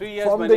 3 years from the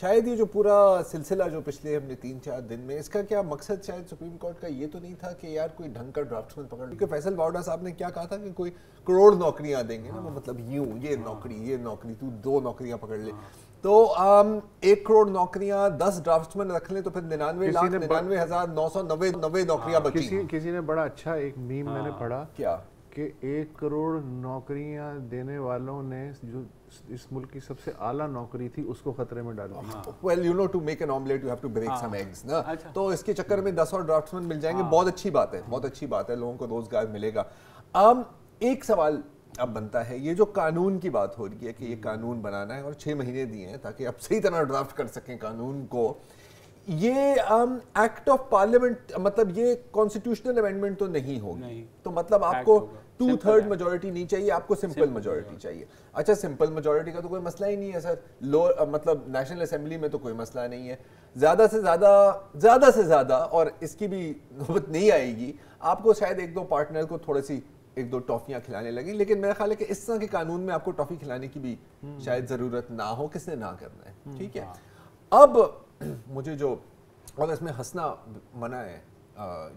شاید یہ جو پورا سلسلہ جو پچھلے ہم نے 3-4 دن میں، اس کا کیا مقصد شاید سپریم کورٹ کا یہ تو نہیں تھا کہ یار کوئی ڈھنگ کا ڈرافٹسمین پکڑ، کیونکہ فیصل باوڑا صاحب نے کیا کہا تھا کہ کوئی کروڑ نوکریاں دیں گے نا، وہ مطلب یوں یہ نوکری تو 2 نوکریاں پکڑ لے، تو 1 کروڑ نوکریاں 10 ڈرافٹسمین رکھ لیں تو پھر 99,99,990 نوکریاں بچی۔ کسی نے بڑا اچھا ایک میم میں نے پڑھا کیا کہ 1 کروڑ نوکریاں دینے والوں نے جو اس ملک کی سب سے اعلیٰ نوکری تھی اس کو خطرے میں ڈال دیا۔ well you know to make an omelette you have to break some eggs نا، تو اس کے چکر میں 10 اور ڈرافٹسمین مل جائیں گے، بہت اچھی بات ہے، بہت اچھی بات ہے، لوگوں کو روزگار ملے گا۔ ایک سوال اب بنتا ہے، یہ جو قانون کی بات ہو رہی ہے کہ یہ قانون بنانا ہے اور 6 مہینے دیے ہیں تاکہ اب صحیح طرح ڈرافٹ کر سکیں قانون کو، یہ ایکٹ آف پارلیمنٹ مطلب یہ کانسٹیٹیوشنل امینڈمنٹ تو نہیں ہوگی، تو مطلب آپ کو 2/3 میجورٹی نہیں چاہیے، آپ کو سمپل میجورٹی چاہیے۔ اچھا سمپل میجورٹی کا تو کوئی مسئلہ ہی نہیں ہے سر، مطلب نیشنل اسمبلی میں تو کوئی مسئلہ نہیں ہے، زیادہ سے زیادہ اور اس کی بھی نوبت نہیں آئے گی، آپ کو شاید 1-2 پارٹنر کو تھوڑی سی 1-2 ٹافیاں کھلانے لگیں، لیکن میرا خیال ہے کہ اس طرح کے قانون میں آپ کو ٹافی کھلانے کی بھی شاید ضرورت نہ ہو، کس نے نہ کرنا ہے، ٹھیک ہے۔ اب مجھے جو اور اس میں ہنسنا منع ہے،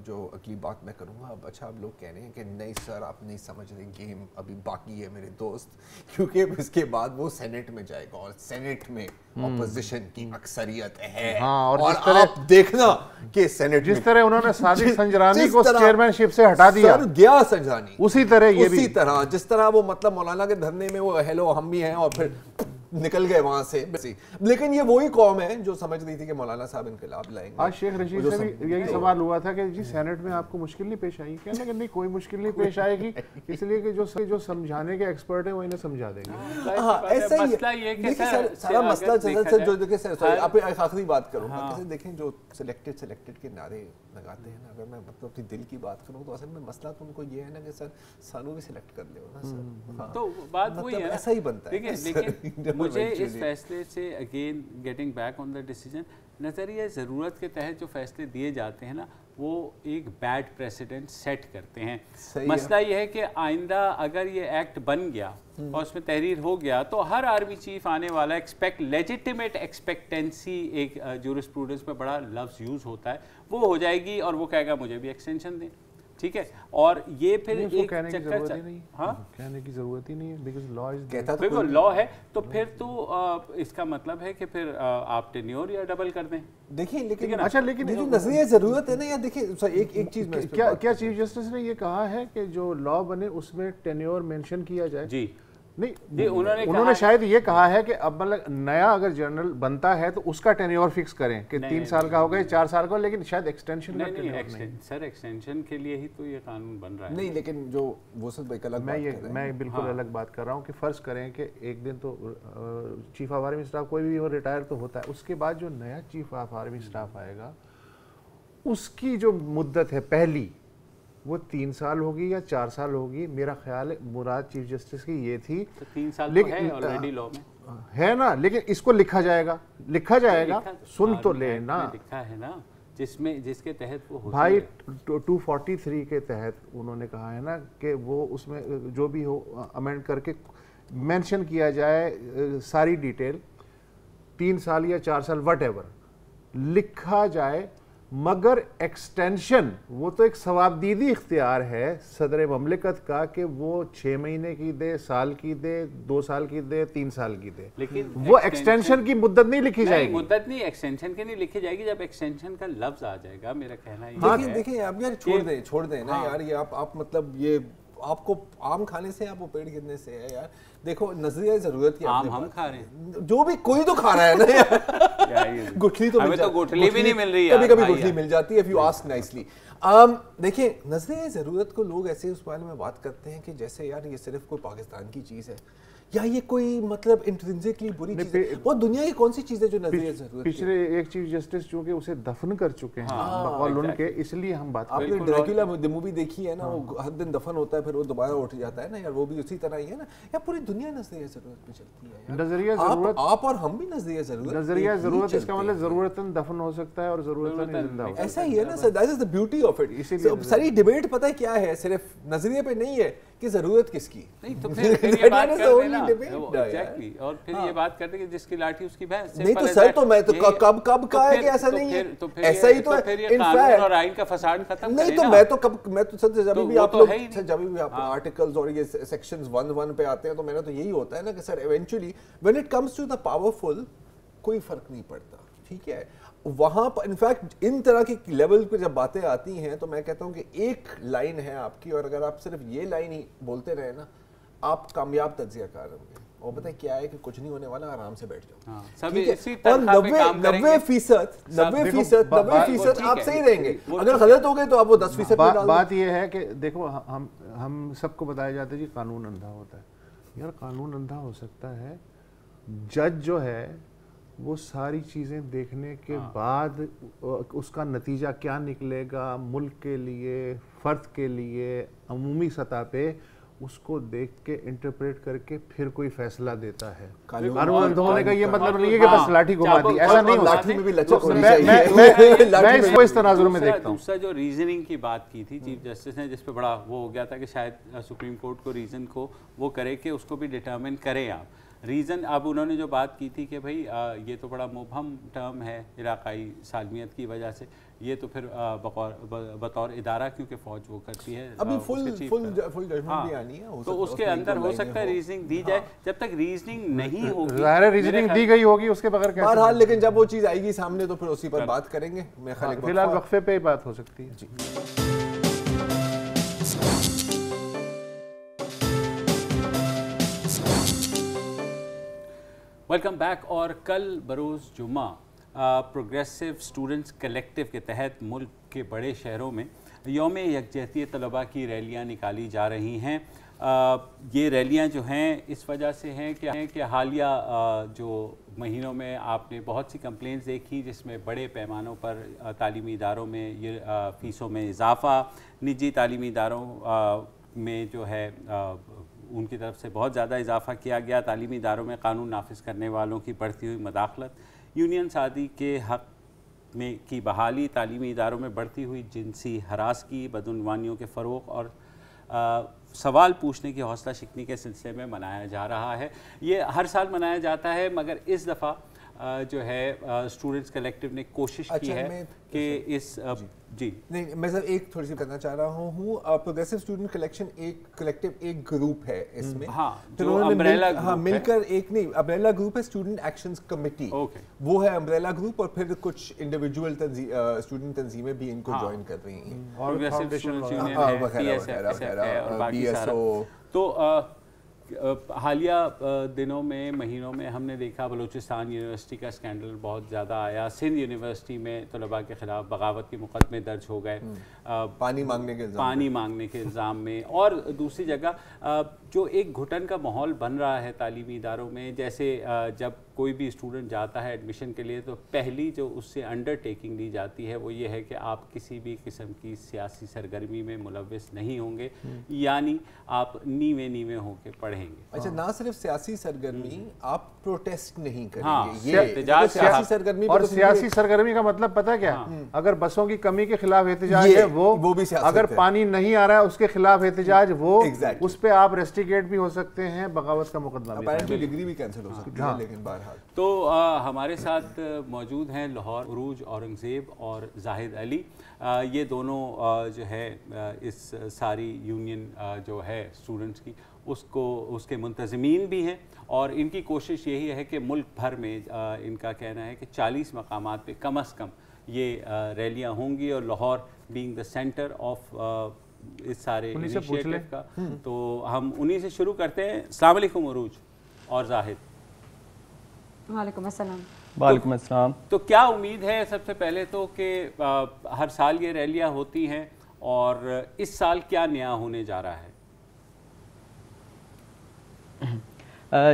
جو اگلی بات میں کروں گا، اب اچھا اب لوگ کہہ رہے ہیں کہ نہیں سر آپ نہیں سمجھ رہے، گیم ابھی باقی ہے میرے دوست، کیونکہ اس کے بعد وہ سینٹ میں جائے گا اور سینٹ میں اپوزیشن کی اکثریت ہے، اور آپ دیکھنا کہ سینٹ جس طرح انہوں نے صادق سنجرانی کو چیئرمین شپ سے ہٹا دیا، سر گیا سنجرانی، اسی طرح یہ بھی، اسی طرح جس طرح وہ مطلب مولانا کے دھرنے میں وہ ہیلو ہم بھی ہیں اور پھر نکل گئے وہاں سے، لیکن یہ وہی قوم ہے جو سمجھ رہی تھی کہ مولانا صاحب انقلاب لائیں گے۔ آج شیخ رشید سے بھی یہی سوال ہوا تھا کہ جی سینٹ میں آپ کو مشکل نہیں پیش آئی، کہنے کہ نہیں کوئی مشکل نہیں پیش آئے گی، اس لیے کہ جو سمجھانے کے ایکسپرٹ ہیں وہ انہیں سمجھا دیں گے۔ ایسا ہی ہے سارا مسئلہ جو دیکھیں سر، آپ ایک آخری بات کروں گا، کیسے دیکھیں جو سلیکٹڈ کے نعرے لگاتے ہیں نا، اگر میں مطلب اپنی دل کی بات کروں تو اصل میں مسئلہ تو ان کو یہ ہے نا کہ سر سانو بھی سلیکٹ کر لے نا سر، تو بات وہی ہے، ایسا ہی بنتا ہے۔ لیکن مجھے اس فیصلے سے again getting back on the decision, نظریہ ضرورت کے تحت جو فیصلے دیے جاتے ہیں نا وہ ایک بیڈ پریسیڈنٹ سیٹ کرتے ہیں۔ مسئلہ یہ ہے کہ آئندہ اگر یہ ایکٹ بن گیا اور اس میں تحریر ہو گیا تو ہر آرمی چیف آنے والا لیجیٹیمیٹ ایکسپیکٹینسی، ایک جورسپروڈنس میں بڑا لفظ یوز ہوتا ہے، وہ ہو جائے گی اور وہ کہے گا مجھے بھی ایکسٹینشن دیں، ٹھیک ہے، اور یہ پھر ایک چکر کہنے کی ضرورت ہی نہیں ہے، بیکاز لا از کہتا تو بالکل لا ہے، تو پھر تو اس کا مطلب ہے کہ پھر آپ ٹینیور یا ڈبل کر دیں۔ دیکھیں لیکن اچھا لیکن جو نظریہ ضرورت ہے نا، یا دیکھیں ایک چیز میں کیا چیف جسٹس نے یہ کہا ہے کہ جو لا بنے اس میں ٹینیور مینشن کیا جائے؟ جی نہیں، انہوں نے شاید یہ کہا ہے کہ اب مطلب نیا اگر جنرل بنتا ہے تو اس کا ٹینیور فکس کریں کہ 3 سال کا ہوگا یا 4 سال کا، لیکن شاید ایکسٹینشن کا ٹینیور نہیں۔ سر ایکسٹینشن کے لیے ہی تو یہ قانون بن رہا ہے۔ نہیں لیکن جو وہ سب ایک الگ بات کر رہے ہیں، میں بالکل الگ بات کر رہا ہوں کہ فرض کریں کہ ایک دن تو چیف آف آرمی اسٹاف کوئی بھی ہو ریٹائر تو ہوتا ہے، اس کے بعد جو نیا چیف آف آرمی اسٹاف آئے گا اس کی جو مدت ہے پہلی وہ 3 سال ہوگی یا 4 سال ہوگی، میرا خیال ہے مراد چیف جسٹس کی یہ تھی، 3 سال تو ہے آلریڈی لا میں ہے نا، لیکن اس کو لکھا جائے گا سن تو لے نا، لکھا ہے نا جس کے تحت وہ بھائی 243 کے تحت انہوں نے کہا ہے نا کہ وہ اس میں جو بھی ہو امینڈ کر کے مینشن کیا جائے ساری ڈیٹیل، 3 سال یا 4 سال وٹ ایور لکھا جائے، مگر ایکسٹینشن وہ تو ایک ثوابدیدی اختیار ہے صدر مملکت کا کہ وہ 6 مہینے کی دے، سال کی دے، 2 سال کی دے، 3 سال کی دے، لیکن وہ ایکسٹینشن کی مدت نہیں لکھی جائے گی۔ مدت نہیں، ایکسٹینشن کی نہیں لکھی جائے گی، جب ایکسٹینشن کا لفظ آ جائے گا، میرا کہنا ہے۔ دیکھیں آپ یار چھوڑ دیں نا یار، یہ آپ مطلب یہ آپ کو آم کھانے سے آپ وہ پیڑ گرنے سے ہے یار۔ دیکھو نظریہ ضرورت کی، آم ہم کھا رہے ہیں، جو بھی کوئی تو کھا رہا ہے نا، گٹھلی تو گٹھلی بھی نہیں مل رہی ہے، کبھی کبھی گٹھلی مل جاتی ہے if you ask nicely۔ دیکھیں نظریہ ضرورت کو لوگ ایسے اس بارے میں بات کرتے ہیں کہ جیسے یار یہ صرف کوئی پاکستان کی چیز ہے یا یہ کوئی مطلب انٹرنسکلی بری چیز ہے، وہ دنیا کی کون سی چیز ہے جو نظریہ ضرورت؟ پچھلے ایک چیف جسٹس چونکہ اسے دفن کر چکے ہیں بقول ان کے، اس لیے ہم بات آپ نے ڈریکولا مووی دیکھی ہے نا، وہ ہر دن دفن ہوتا ہے پھر وہ دوبارہ اٹھ جاتا ہے نا یار، وہ بھی اسی طرح ہی ہے نا یا پوری دنیا نظریہ ضرورت پہ چلتی ہے۔ نظریہ ضرورت آپ اور ہم بھی نظریہ ضرورت اس کا مطلب ضرورتاً دفن ہو سکتا ہے اور ضرورتاً زندہ ہو، ایسا ہی ہے نا sir, that is the beauty of it. ساری ڈیبیٹ پتہ ہے کیا ہے، صرف نظریے پہ نہیں ہے کہ ضرورت کس کی. نہیں تو پھر یہ بات کرتے نا ایگزیکٹلی, اور پھر یہ بات کرتے کہ جس کی لاٹھی اس کی بھینس. نہیں تو سر تو میں تو کب کہا ہے کہ ایسا نہیں ہے, ایسا ہی تو ہے. قانون اور آئین کا فساد ختم نہیں تو میں تو سر جب بھی آپ لوگ جب بھی آپ آرٹیکلز اور یہ سیکشنز 1 پہ آتے ہیں تو میرا تو یہی ہوتا ہے نا کہ sir eventually when it comes to the powerful کوئی فرق نہیں پڑتا, ٹھیک ہے. وہاں پر انفیکٹ ان طرح کی لیول پہ جب باتیں آتی ہیں تو میں کہتا ہوں کہ ایک لائن ہے آپ کی, اور اگر آپ صرف یہ لائن ہی بولتے رہے نا آپ کامیاب تجزیہ کار ہوں گے. اور پتہ کیا ہے کہ کچھ نہیں ہونے والا, آرام سے بیٹھ جاؤ. اور 90% آپ صحیح رہیں گے, اگر غلط ہو گئے تو آپ وہ 10% پہ ڈال. بات یہ ہے کہ دیکھو ہم سب کو بتایا جاتا ہے جی قانون اندھا ہوتا ہے. یار قانون اندھا ہو سکتا ہے, جج جو ہے وہ ساری چیزیں دیکھنے کے بعد اس کا نتیجہ کیا نکلے گا ملک کے لیے, فرد کے لیے, عمومی سطح پہ اس کو دیکھ کے انٹرپریٹ کر کے پھر کوئی فیصلہ دیتا ہے. قانون اندھا ہونے کا یہ مطلب نہیں ہے کہ بس لاٹھی گھما دی, ایسا نہیں ہوتا. میں اس کو اس تناظر میں دیکھتا ہوں. دوسرا جو ریزننگ کی بات کی تھی چیف جسٹس نے, جس پہ بڑا وہ ہو گیا تھا کہ شاید سپریم کورٹ کو ریزن کو وہ کرے کہ اس کو بھی ڈٹرمن کریں آپ ریزن. اب انہوں نے جو بات کی تھی کہ بھائی یہ تو بڑا مبہم ٹرم ہے علاقائی سالمیت کی وجہ سے, یہ تو پھر بطور ادارہ کیونکہ فوج وہ کرتی ہے ابھی فل ججمنٹ بھی آنی ہے, تو اس کے اندر ہو سکتا ہے ریزننگ دی جائے. جب تک ریزننگ نہیں ہوگی, ظاہر ریزننگ دی گئی ہوگی اس کے بغیر کیسے. بہرحال لیکن جب وہ چیز آئے گی سامنے تو پھر اسی پر بات کریں گے. میں فی الحال وقفے پہ ہی بات ہو سکتی ہے. جی ویلکم بیک. اور کل بروز جمعہ پروگریسو اسٹوڈنٹس کلیکٹیو کے تحت ملک کے بڑے شہروں میں یوم یکجہتی طلباء کی ریلیاں نکالی جا رہی ہیں. یہ ریلیاں جو ہیں اس وجہ سے ہیں کہ حالیہ جو مہینوں میں آپ نے بہت سی کمپلینٹس دیکھی جس میں بڑے پیمانوں پر تعلیمی اداروں میں یہ فیسوں میں اضافہ, نجی تعلیمی اداروں میں جو ہے ان کی طرف سے بہت زیادہ اضافہ کیا گیا, تعلیمی اداروں میں قانون نافذ کرنے والوں کی بڑھتی ہوئی مداخلت, یونین سازی کے حق میں کی بحالی, تعلیمی اداروں میں بڑھتی ہوئی جنسی ہراسگی, بدعنوانیوں کے فروغ اور سوال پوچھنے کی حوصلہ شکنی کے سلسلے میں منایا جا رہا ہے. یہ ہر سال منایا جاتا ہے مگر اس دفعہ جو ہے اسٹوڈنٹس کلیکٹیو نے کوشش کی ہے کہ اس جی نہیں میں سر ایک تھوڑی سی کرنا چاہ رہا ہوں. پروگریسو اسٹوڈنٹ کلیکٹیو ایک گروپ ہے اس میں, جو امبریلا مل کر ایک نہیں امبریلا گروپ ہے اسٹوڈنٹ ایکشنز کمیٹی, وہ ہے امبریلا گروپ, اور پھر کچھ انڈیویجول اسٹوڈنٹ تنظیمیں بھی ان کو جوائن کر رہی ہیں, پروگریسو اسٹوڈنٹس یونین ہے, پی ایس ایف ہے اور باقی سارا. تو حالیہ دنوں میں مہینوں میں ہم نے دیکھا بلوچستان یونیورسٹی کا اسکینڈل بہت زیادہ آیا, سندھ یونیورسٹی میں طلباء کے خلاف بغاوت کے مقدمے درج ہو گئے پانی مانگنے کے الزام میں. اور دوسری جگہ جو ایک گھٹن کا ماحول بن رہا ہے تعلیمی اداروں میں, جیسے جب کوئی بھی اسٹوڈنٹ جاتا ہے ایڈمیشن کے لیے تو پہلی جو اس سے انڈر ٹیکنگ لی جاتی ہے وہ یہ ہے کہ آپ کسی بھی قسم کی سیاسی سرگرمی میں ملوث نہیں ہوں گے, یعنی آپ نیوے ہو کے پڑھیں گے. اچھا, نہ صرف سیاسی سرگرمی, آپ پروٹیسٹ نہیں کریں گے, یہ سیاسی سرگرمی. اور سیاسی سرگرمی کا مطلب پتہ کیا, اگر بسوں کی کمی کے خلاف احتجاج ہے وہ بھی, اگر پانی نہیں آ رہا ہے اس کے خلاف احتجاج وہ, اس پہ آپ ریسٹیکیٹ بھی ہو سکتے ہیں, بغاوت کا مقدمہ بھی, ڈگری بھی کینسل ہو سکتی ہے. لیکن بہرحال تو ہمارے ساتھ موجود ہیں لاہور عروج اورنگزیب اور زاہد علی. یہ دونوں جو ہے اس ساری یونین جو ہے اسٹوڈنٹس کی اس کے منتظمین بھی ہیں, اور ان کی کوشش یہی ہے کہ ملک بھر میں ان کا کہنا ہے کہ 40 مقامات پہ کم از کم یہ ریلیاں ہوں گی, اور Lahore being the centre of اس سارے انیشیٹو کا. تو ہم انہی سے شروع کرتے ہیں. السلام علیکم عروج اور زاہد. وعلیکم السلام. وعلیکم السلام. تو کیا امید ہے سب سے پہلے تو کہ ہر سال یہ ریلیاں ہوتی ہیں, اور اس سال کیا نیا ہونے جا رہا ہے؟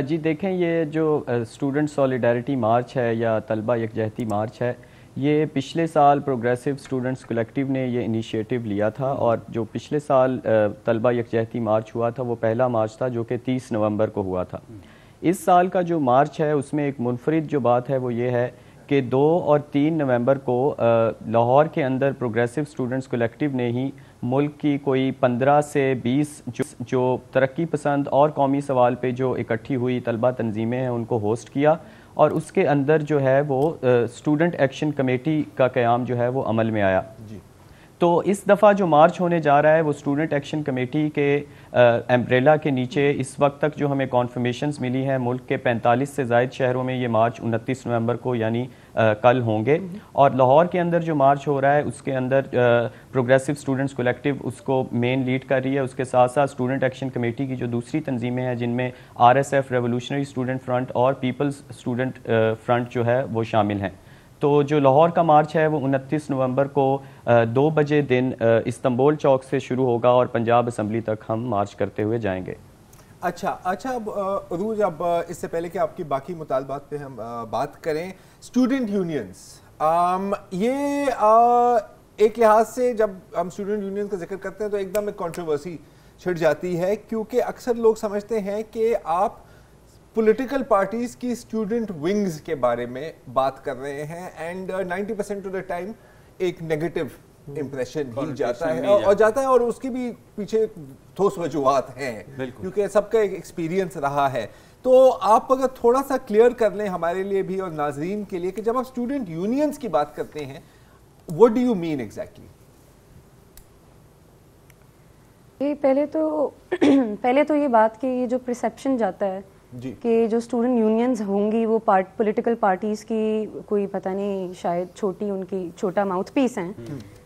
جی دیکھیں, یہ جو اسٹوڈنٹ سولیڈیرٹی مارچ ہے یا طلبہ یکجہتی مارچ ہے, یہ پچھلے سال پروگریسو اسٹوڈنٹس کلیکٹیو نے یہ انیشیٹو لیا تھا, اور جو پچھلے سال طلبہ یکجہتی مارچ ہوا تھا وہ پہلا مارچ تھا جو کہ 30 نومبر کو ہوا تھا. اس سال کا جو مارچ ہے اس میں ایک منفرد جو بات ہے وہ یہ ہے کہ 2 اور 3 نومبر کو لاہور کے اندر پروگریسو اسٹوڈنٹس کلیکٹیو نے ہی ملک کی کوئی 15 سے 20 جو ترقی پسند اور قومی سوال پہ جو اکٹھی ہوئی طلبہ تنظیمیں ہیں ان کو ہوسٹ کیا، اور اس کے اندر جو ہے وہ اسٹوڈنٹ ایکشن کمیٹی کا قیام جو ہے وہ عمل میں آیا. تو اس دفعہ جو مارچ ہونے جا رہا ہے وہ اسٹوڈنٹ ایکشن کمیٹی کے امبریلا کے نیچے اس وقت تک جو ہمیں کانفرمیشنز ملی ہیں ملک کے 45 سے زائد شہروں میں یہ مارچ 29 نومبر کو یعنی کل ہوں گے. اور لاہور کے اندر جو مارچ ہو رہا ہے اس کے اندر پروگریسو اسٹوڈنٹس کولیکٹیو اس کو مین لیڈ کر رہی ہے. اس کے ساتھ ساتھ اسٹوڈنٹ ایکشن کمیٹی کی جو دوسری تنظیمیں ہیں جن میں RSF ریولوشنری اسٹوڈنٹ فرنٹ اور پیپلز اسٹوڈنٹ فرنٹ جو ہے وہ شامل ہیں. تو جو لاہور کا مارچ ہے وہ 29 نومبر کو 2 بجے دن استنبول چوک سے شروع ہوگا اور پنجاب اسمبلی تک ہم مارچ کرتے ہوئے جائیں گے. اچھا اب عروج، اب اس سے پہلے کہ آپ کی باقی مطالبات پہ ہم بات کریں، اسٹوڈنٹ یونینز، یہ ایک لحاظ سے جب ہم اسٹوڈنٹ یونین کا ذکر کرتے ہیں تو ایک دم ایک کنٹروورسی چھڑ جاتی ہے، کیونکہ اکثر لوگ سمجھتے ہیں کہ آپ پولیٹیکل پارٹیز کی اسٹوڈنٹ ونگز کے بارے میں بات کر رہے ہیں، اینڈ 90% آف دا ٹائم ایک نیگیٹو امپریشن ہی جاتا ہے اور اس کی بھی پیچھے ٹھوس وجوہات ہیں کیونکہ سب کا ایک ایکسپیرینس رہا ہے. تو آپ اگر تھوڑا سا کلیئر کر لیں ہمارے لیے بھی اور ناظرین کے لیے کہ جب آپ اسٹوڈنٹ یونینز کی بات کرتے ہیں what do you mean exactly؟ پہلے تو یہ بات کہ یہ جو پرسیپشن جاتا ہے کہ جو اسٹوڈنٹ یونینز ہوں گی وہ پولیٹیکل پارٹیز کی کوئی پتہ نہیں شاید ان کی چھوٹا ماؤتھ پیس ہیں،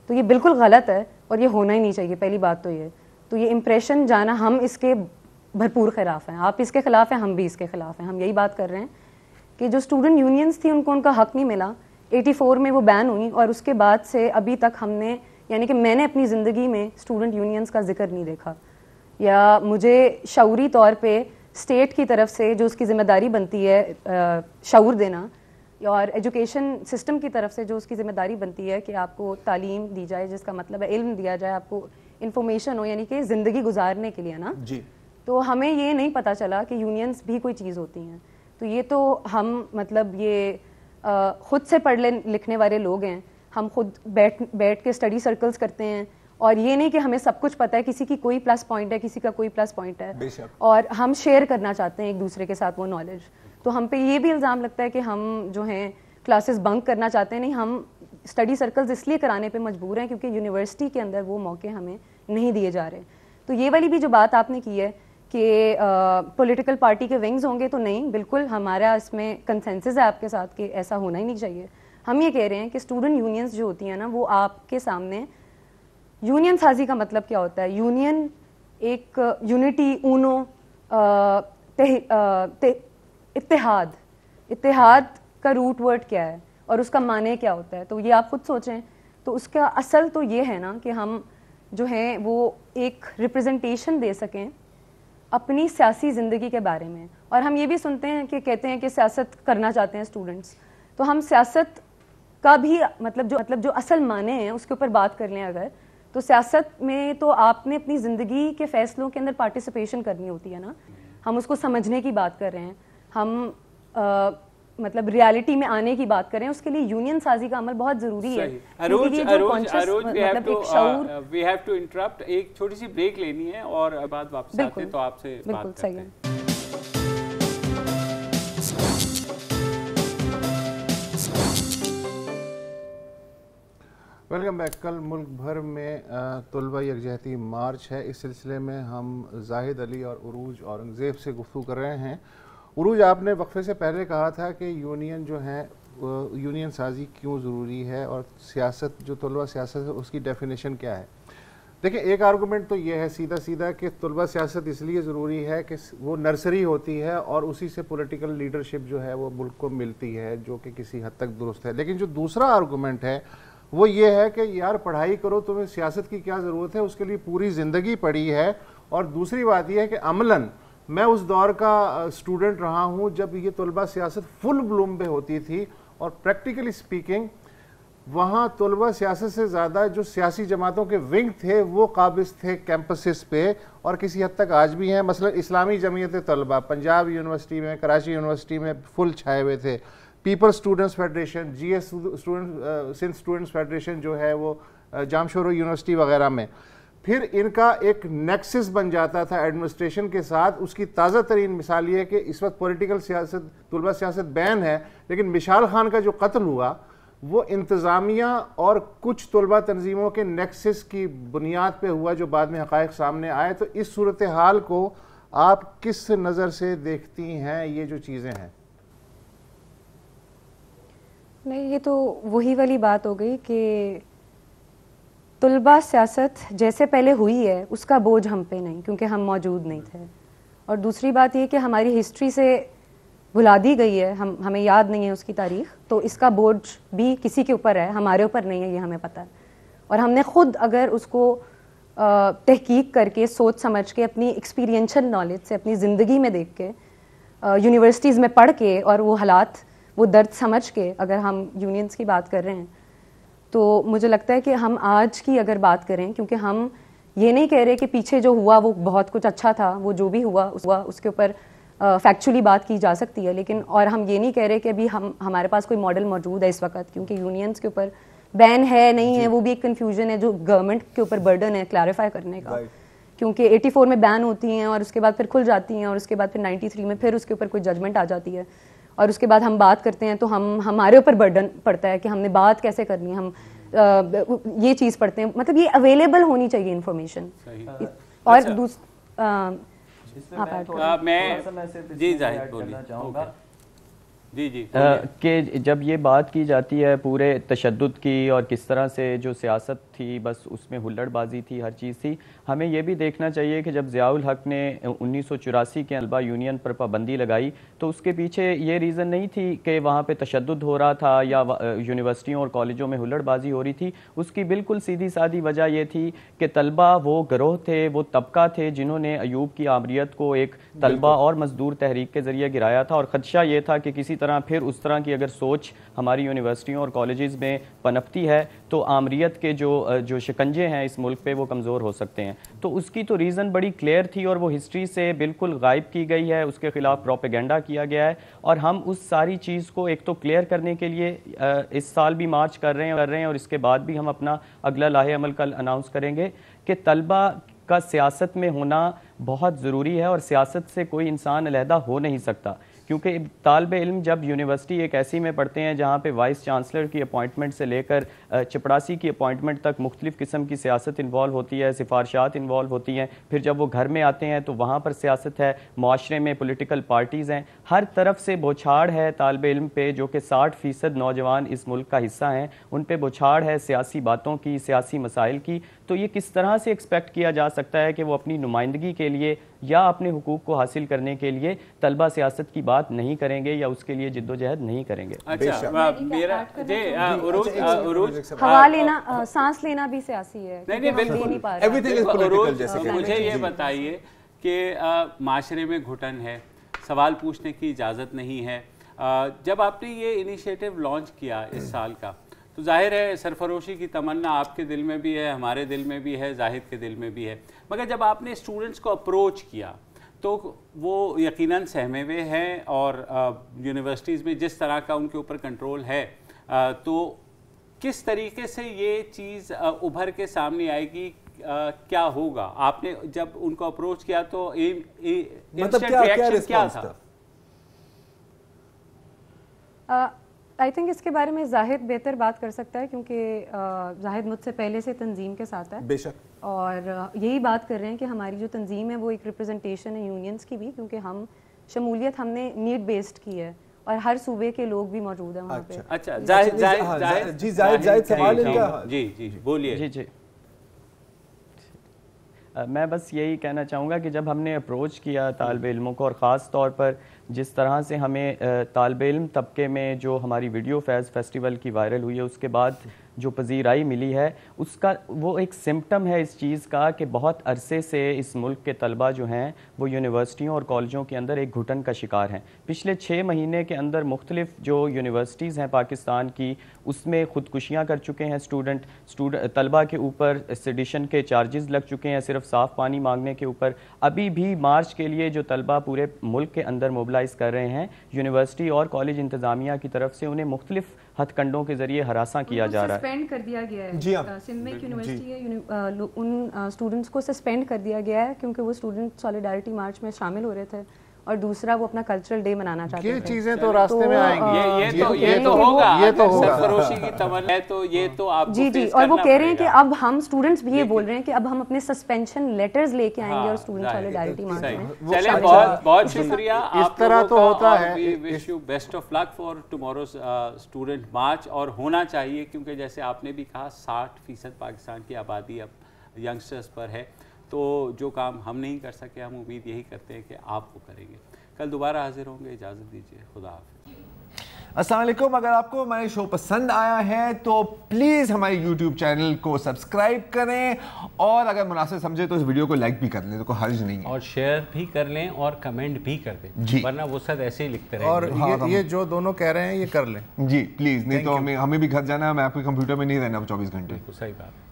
تو یہ بالکل غلط ہے اور یہ ہونا ہی نہیں چاہیے. پہلی بات تو یہ امپریشن جانا، ہم اس کے بھرپور خلاف ہیں. آپ اس کے خلاف ہیں، ہم بھی اس کے خلاف ہیں. ہم یہی بات کر رہے ہیں کہ جو اسٹوڈنٹ یونینز تھی ان کو ان کا حق نہیں ملا. 84 میں وہ بین ہوئی اور اس کے بعد سے ابھی تک ہم نے، یعنی کہ میں نے اپنی زندگی میں اسٹوڈنٹ یونینز کا ذکر نہیں دیکھا، یا مجھے شعوری طور پہ اسٹیٹ کی طرف سے جو اس کی ذمہ داری بنتی ہے شعور دینا، اور ایجوکیشن سسٹم کی طرف سے جو اس کی ذمہ داری بنتی ہے کہ آپ کو تعلیم دی جائے، جس کا مطلب ہے علم دیا جائے، آپ کو انفارمیشن ہو، یعنی کہ زندگی گزارنے کے لیے نا. تو ہمیں یہ نہیں پتہ چلا کہ یونینز بھی کوئی چیز ہوتی ہیں. تو یہ تو ہم مطلب یہ خود سے پڑھ لکھنے والے لوگ ہیں، ہم خود بیٹھ کے اسٹڈی سرکلز کرتے ہیں، اور یہ نہیں کہ ہمیں سب کچھ پتہ ہے، کسی کی کوئی پلس پوائنٹ ہے، کسی کا کوئی پلس پوائنٹ ہے، اور ہم شیئر کرنا چاہتے ہیں ایک دوسرے کے ساتھ وہ نالج. تو ہم پہ یہ بھی الزام لگتا ہے کہ ہم جو ہیں کلاسز بنک کرنا چاہتے ہیں. نہیں، ہم اسٹڈی سرکلز اس لیے کرانے پہ مجبور ہیں کیونکہ یونیورسٹی کے اندر وہ موقع ہمیں نہیں دیے جا رہے. تو یہ والی بھی جو بات آپ نے کی ہے کہ پولیٹیکل پارٹی کے ونگز ہوں گے، تو نہیں، بالکل ہمارا اس میں کنسنسس ہے آپ کے ساتھ کہ ایسا ہونا ہی نہیں چاہیے. ہم یہ کہہ رہے ہیں کہ اسٹوڈنٹ یونینز جو ہوتی ہیں نا، وہ آپ کے سامنے، یونین سازی کا مطلب کیا ہوتا ہے؟ یونین ایک یونٹی، اونو، اتحاد کا روٹ ورڈ کیا ہے اور اس کا معنی کیا ہوتا ہے؟ تو یہ آپ خود سوچیں. تو اس کا اصل تو یہ ہے نا کہ ہم جو ہیں وہ ایک ریپرزنٹیشن دے سکیں اپنی سیاسی زندگی کے بارے میں. اور ہم یہ بھی سنتے ہیں کہ کہتے ہیں کہ سیاست کرنا چاہتے ہیں اسٹوڈنٹس، تو ہم سیاست کا بھی مطلب جو اصل معنی ہیں اس کے اوپر بات کر لیں اگر، تو سیاست میں تو آپ نے اپنی زندگی کے فیصلوں کے اندر پارٹیسپیشن کرنی ہوتی ہے نا. ہم اس کو سمجھنے کی بات کر رہے ہیں، ہم مطلب ریالٹی میں آنے کی بات کریں، اس کے لیے یونین سازی کا عمل بہت ضروری ہے. وی ہیو ٹو انٹرپٹ، ایک چھوٹی سی بریک لینی ہے اور بعد واپس آتے ہیں تو آپ سے بات کرتے ہیں. Welcome back. کل ملک بھر میں طلبہ یکجہتی مارچ ہے. اس سلسلے میں ہم زاہد علی اور عروج اورنگزیب سے گفتگو کر رہے ہیں. عروج، آپ نے وقفے سے پہلے کہا تھا کہ یونین جو ہیں یونین سازی کیوں ضروری ہے اور سیاست، جو طلبہ سیاست ہے اس کی ڈیفینیشن کیا ہے. دیکھیں، ایک آرگومنٹ تو یہ ہے سیدھا کہ طلبہ سیاست اس لیے ضروری ہے کہ وہ نرسری ہوتی ہے اور اسی سے پولیٹیکل لیڈرشپ جو ہے وہ ملک کو ملتی ہے، جو کہ کسی حد تک درست ہے. لیکن جو دوسرا آرگومنٹ ہے وہ یہ ہے کہ یار پڑھائی کرو، تمہیں سیاست کی کیا ضرورت ہے، اس کے لیے پوری زندگی پڑھی ہے. اور دوسری بات یہ ہے کہ عملاً میں اس دور کا اسٹوڈنٹ رہا ہوں جب یہ طلبہ سیاست فل بلوم پہ ہوتی تھی، اور پریکٹیکلی سپیکنگ وہاں طلبہ سیاست سے زیادہ جو سیاسی جماعتوں کے ونگ تھے وہ قابض تھے کیمپسز پہ، اور کسی حد تک آج بھی ہیں. مثلا اسلامی جمعیت طلبہ پنجاب یونیورسٹی میں، کراچی یونیورسٹی میں فل چھائے ہوئے تھے. People students federation, GS Sindh students federation جو ہے وہ جامشورو یونیورسٹی وغیرہ میں. پھر ان کا ایک نیکسس بن جاتا تھا ایڈمنسٹریشن کے ساتھ. اس کی تازہ ترین مثال یہ ہے کہ اس وقت پولیٹیکل سیاست, طلبہ سیاست بین ہے, لیکن مشال خان کا جو قتل ہوا وہ انتظامیہ اور کچھ طلبہ تنظیموں کے نیکسس کی بنیاد پہ ہوا, جو بعد میں حقائق سامنے آئے. تو اس صورتحال کو آپ کس نظر سے دیکھتی ہیں یہ جو چیزیں ہیں؟ نہیں, یہ تو وہی والی بات ہو گئی کہ طلبہ سیاست جیسے پہلے ہوئی ہے اس کا بوجھ ہم پہ نہیں, کیونکہ ہم موجود نہیں تھے. اور دوسری بات یہ کہ ہماری ہسٹری سے بھلا دی گئی ہے, ہمیں یاد نہیں ہے اس کی تاریخ, تو اس کا بوجھ بھی کسی کے اوپر ہے, ہمارے اوپر نہیں ہے, یہ ہمیں پتہ ہے. اور ہم نے خود اگر اس کو تحقیق کر کے, سوچ سمجھ کے, اپنی ایکسپیرینشل نالج سے, اپنی زندگی میں دیکھ کے, یونیورسٹیز میں پڑھ کے, اور وہ حالات, وہ درد سمجھ کے اگر ہم یونینز کی بات کر رہے ہیں, تو مجھے لگتا ہے کہ ہم آج کی اگر بات کریں, کیونکہ ہم یہ نہیں کہہ رہے کہ پیچھے جو ہوا وہ بہت کچھ اچھا تھا, وہ جو بھی ہوا اس کے اوپر فیکچولی بات کی جا سکتی ہے, لیکن اور ہم یہ نہیں کہہ رہے کہ ابھی ہمارے پاس کوئی ماڈل موجود ہے اس وقت, کیونکہ یونینز کے اوپر بین ہے نہیں ہے, وہ بھی ایک کنفیوژن ہے جو گورنمنٹ کے اوپر برڈن ہے کلیریفائی کرنے کا, کیونکہ 84 میں بین ہوتی ہیں اور اس کے بعد پھر کھل جاتی ہیں, اور اس کے بعد پھر 93 میں پھر اس کے اوپر کوئی ججمنٹ آ جاتی ہے, اور اس کے بعد ہم بات کرتے ہیں تو ہمارے اوپر برڈن پڑتا ہے کہ ہم نے بات کیسے کرنی ہے, ہم یہ چیز پڑھتے ہیں. مطلب یہ اویلیبل ہونی چاہیے انفارمیشن. اور میں جی زاہد بولنا چاہوں گا جی کہ جب یہ بات کی جاتی ہے پورے تشدد کی اور کس طرح سے جو سیاست تھی بس اس میں ہلڑ بازی تھی, ہر چیز تھی, ہمیں یہ بھی دیکھنا چاہیے کہ جب ضیاء الحق نے 1984 کے طلبہ یونین پر پابندی لگائی تو اس کے پیچھے یہ ریزن نہیں تھی کہ وہاں پہ تشدد ہو رہا تھا یا یونیورسٹیوں اور کالجوں میں ہلڑ بازی ہو رہی تھی. اس کی بالکل سیدھی سادی وجہ یہ تھی کہ طلبہ وہ گروہ تھے, وہ طبقہ تھے جنہوں نے ایوب کی آمریت کو ایک طلبہ اور مزدور تحریک کے ذریعے گرایا تھا, اور خدشہ یہ تھا کہ کسی طرح پھر اس طرح کی اگر سوچ ہماری یونیورسٹیوں اور کالجز میں پنپتی ہے تو آمریت کے جو شکنجے ہیں اس ملک پہ وہ کمزور ہو سکتے ہیں. تو اس کی تو ریزن بڑی کلیئر تھی اور وہ ہسٹری سے بالکل غائب کی گئی ہے, اس کے خلاف پروپیگنڈا کیا گیا ہے, اور ہم اس ساری چیز کو ایک تو کلیئر کرنے کے لیے اس سال بھی مارچ کر رہے ہیں, اور اس کے بعد بھی ہم اپنا اگلا لاہے عمل کل اناؤنس کریں گے کہ طلبہ کا سیاست میں ہونا بہت ضروری ہے, اور سیاست سے کوئی انسان علیحدہ ہو نہیں سکتا, کیونکہ طالب علم جب یونیورسٹی ایک ایسی میں پڑھتے ہیں جہاں پہ وائس چانسلر کی اپوائنٹمنٹ سے لے کر چپڑاسی کی اپوائنٹمنٹ تک مختلف قسم کی سیاست انوالو ہوتی ہے, سفارشات انوالو ہوتی ہیں, پھر جب وہ گھر میں آتے ہیں تو وہاں پر سیاست ہے, معاشرے میں پولیٹیکل پارٹیز ہیں, ہر طرف سے بوچھاڑ ہے طالب علم پہ, جو کہ 60% نوجوان اس ملک کا حصہ ہیں, ان پہ بوچھاڑ ہے سیاسی باتوں کی, سیاسی مسائل کی. تو یہ کس طرح سے ایکسپیکٹ کیا جا سکتا ہے کہ وہ اپنی نمائندگی کے لیے یا اپنے حقوق کو حاصل کرنے کے لیے طلبہ سیاست کی بات نہیں کریں گے یا اس کے لیے جد و جہد نہیں کریں گے؟ اچھا میرا ہوا لینا, سانس لینا بھی سیاسی ہے. نہیں بالکل. مجھے یہ بتائیے کہ معاشرے میں گھٹن ہے, سوال پوچھنے کی اجازت نہیں ہے. جب آپ نے یہ انیشیٹو لانچ کیا اس سال کا تو ظاہر ہے سرفروشی کی تمنا آپ کے دل میں بھی ہے, ہمارے دل میں بھی ہے, زاہد کے دل میں بھی ہے, مگر جب آپ نے اسٹوڈنٹس کو اپروچ کیا تو وہ یقیناً سہمے ہوئے ہیں, اور یونیورسٹیز میں جس طرح کا ان کے اوپر کنٹرول ہے تو کس طریقے سے یہ چیز ابھر کے سامنے آئے گی, کیا ہوگا؟ آپ نے جب ان کو اپروچ کیا تو انسٹنٹ ریئیکشن کیا تھا؟ آئی تھنک اس کے بارے میں زاہد بہتر بات کر سکتا ہے, کیونکہ زاہد مجھ سے پہلے سے تنظیم کے ساتھ ہے. بے شک. اور یہی بات کر رہے ہیں کہ ہماری جو تنظیم ہے وہ ایک ریپرزنٹیشن ہے یونینز کی بھی, کیونکہ ہم شمولیت ہم نے نیڈ بیسڈ کی ہے, اور ہر صوبے کے لوگ بھی موجود ہیں وہاں پہ. اچھا زاہد سوال ان کا. جی بولیے. جی میں بس یہی کہنا چاہوں گا کہ جب ہم نے اپروچ کیا طالب علموں کو, اور خاص طور پر جس طرح سے ہمیں طالب علم طبقے میں جو ہماری ویڈیو فیض فیسٹیول کی وائرل ہوئی ہے اس کے بعد جو پذیرائی ملی ہے, اس کا وہ ایک سمپٹم ہے اس چیز کا کہ بہت عرصے سے اس ملک کے طلبہ جو ہیں وہ یونیورسٹیوں اور کالجوں کے اندر ایک گھٹن کا شکار ہیں. پچھلے 6 مہینے کے اندر مختلف جو یونیورسٹیز ہیں پاکستان کی, اس میں خودکشیاں کر چکے ہیں طلبہ کے اوپر سیڈیشن کے چارجز لگ چکے ہیں صرف صاف پانی مانگنے کے اوپر. ابھی بھی مارچ کے لیے جو طلبہ پورے ملک کے اندر موبلائز مارجنلائز کر رہے ہیں، یونیورسٹی اور کالج انتظامیہ کی طرف سے انہیں مختلف ہتھ کنڈوں کے ذریعے ہراساں کیا جا رہا ہے. سسپینڈ کر دیا گیا ہے. سندھ میں ایک یونیورسٹی ہے، ان اسٹوڈنٹس کو سسپینڈ کر دیا گیا ہے کیونکہ وہ اسٹوڈنٹ سالیڈارٹی مارچ میں شامل ہو رہے تھے، اور دوسرا وہ اپنا کلچرل ڈے منانا چاہتے ہیں. یہ چیزیں تو راستے میں آئیں گی، یہ تو ہوگا، یہ تو سرفروشی کی تمنا ہے تو یہ تو آپ جی جی. اور وہ کہہ رہے ہیں کہ اب ہم اسٹوڈنٹس بھی یہ بول رہے ہیں کہ اب ہم اپنے سسپینشن لیٹرز لے کے آئیں گے اور اسٹوڈنٹ سالیڈارٹی مارچ میں. چلیں بہت بہت شکریہ. اس طرح تو ہوتا ہے. We wish you best of luck for tomorrow's student march, اور ہونا چاہیے کیونکہ جیسے آپ نے بھی کہا 60% پاکستان کی آبادی اب ینگسٹرز پر ہے، تو جو کام ہم نہیں کر سکے ہم امید یہی کرتے ہیں کہ آپ وہ کریں گے. کل دوبارہ حاضر ہوں گے، اجازت دیجیے، خدا حافظ. السلام علیکم. اگر آپ کو ہمارے شو پسند آیا ہے تو پلیز ہمارے یوٹیوب چینل کو سبسکرائب کریں، اور اگر مناسب سمجھے تو اس ویڈیو کو لائک بھی کر لیں، تو کوئی حرج نہیں ہے، اور شیئر بھی کر لیں اور کمنٹ بھی کر دیں، ورنہ وہ سب ایسے ہی لکھتے رہیں. اور یہ جو دونوں کہہ رہے ہیں یہ کر لیں جی پلیز، نہیں تو ہمیں بھی گھر جانا ہے، میں آپ کے کمپیوٹر میں نہیں رہنا 24 گھنٹے. صحیح بات.